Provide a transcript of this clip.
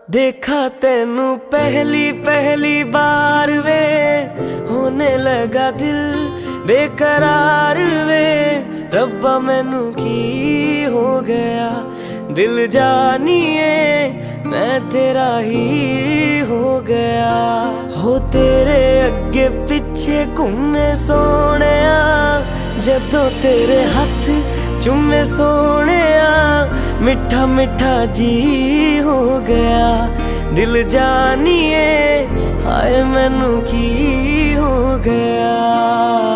देखा तेनू पहली पहली बार वे, होने लगा दिल बेकरार वे। रब्बा मैनू की हो गया, दिल जानिए मैं तेरा ही हो गया। हो तेरे अगे पिछे घूमे सोहणिया, जदों तेरे हथ चूमे सोहणिया, मिठा मिठा जी हो गया। दिल जानिए हाय मैनू की हो गया।